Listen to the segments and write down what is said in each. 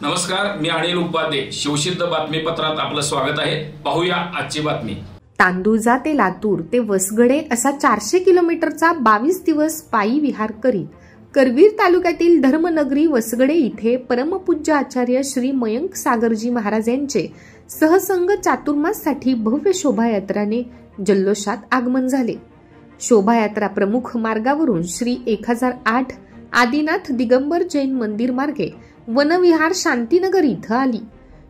नमस्कार, मी अनिल उपाध्ये. शिवसिद्ध बातमीपत्रात आपलं स्वागत आहे. पाहूया आजची बातमी. तांदुळजा ते लातूर ते वसगडे असा 400 किलोमीटरचा 22 दिवस पायी विहार करीत करवीर तालुक्यातील धर्मनगरी वसगडे इथे परमपूज्य आचार्य श्री मयंक सागरजी महाराज यांचे सहसंग चातुर्माससाठी भव्य शोभायात्राने जल्लोषात आगमन झाले. शोभायात्रा प्रमुख मार्गावरून श्री 1008 आदिनाथ दिगंबर जैन मंदिर मार्गे वनविहार शांतीनगर इथं आली.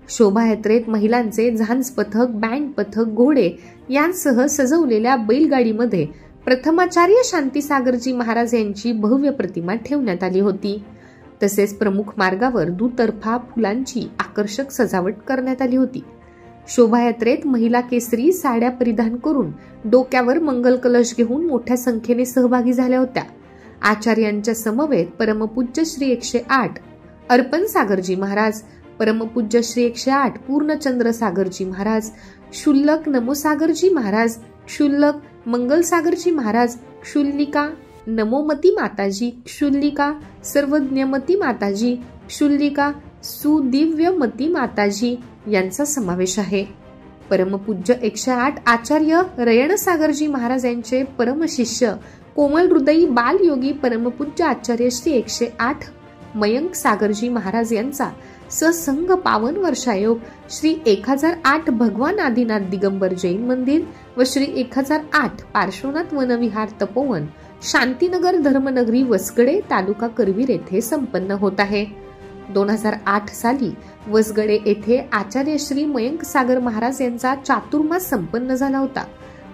शोभायात्रेत महिलांचे झांज पथक, बँड पथक, घोडे यांसह सजवलेल्या बैलगाडीमध्ये प्रथमाचार्य शांतीसागरजी महाराज यांची भव्य प्रतिमा ठेवण्यात आली होती. तसेच प्रमुख मार्गावर दुतर्फा फुलांची आकर्षक सजावट करण्यात आली होती. शोभायात्रेत महिला केसरी साड्या परिधान करून डोक्यावर मंगल कलश घेऊन मोठ्या संख्येने सहभागी झाल्या होत्या. आचार्यांच्या समवेत परमपूज्य श्री 108 अर्पण सागरजी महाराज, परमपूज्य श्री 108 पूर्णचंद्र सागरजी महाराज, क्षुल्लक नमोसागरजी महाराज, क्षुल्लक मंगल सागरजी महाराज, क्षुल्लिका नमोमती माताजी, क्षुल्लिका सर्वज्ञमती माताजी, क्षुल्लिका सुदिव्यमती माताजी यांचा समावेश आहे. परमपूज्य 108 आचार्य रयण सागरजी महाराज यांचे परमशिष्य कोमल हृदयी बालयोगी परमपूज्य आचार्य श्री 108 मयंक सागरजी महाराज यांचा ससंग पावन वर्षायोग श्री 1008 भगवान आदिनाथ दिगंबर जैन मंदिर व श्री 1008 पार्श्वनाथ वनविहार तपोवन शांतीनगर धर्मनगरी वसगडे तालुका करवीर येथे संपन्न होत आहे. 2008 साली वसगडे येथे आचार्य श्री मयंक सागर महाराज यांचा चातुर्मास संपन्न झाला होता.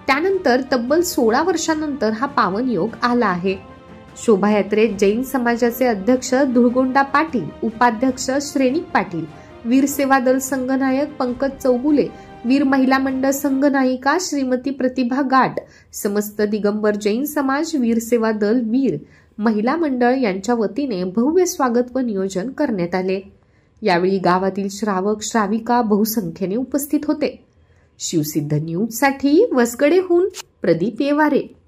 त्यानंतर तब्बल 16 वर्षांनंतर हा पावन योग आला आहे. शोभायात्रेत जैन समाजाचे अध्यक्ष धुळगोंडा पाटील, उपाध्यक्ष श्रेणिक पाटील, वीर सेवा दल संघनायक पंकज चौगुले, वीर महिला मंडळ संघनायिका श्रीमती प्रतिभा गाट, समस्त दिगंबर जैन समाज वीर सेवा दल वीर महिला मंडळ यांच्या वतीने भव्य स्वागत व नियोजन करण्यात आले. यावेळी गावातील श्रावक श्राविका बहुसंख्येने उपस्थित होते. शिवसिद्ध न्यूज साठी वसगडेहून प्रदीप येवारे.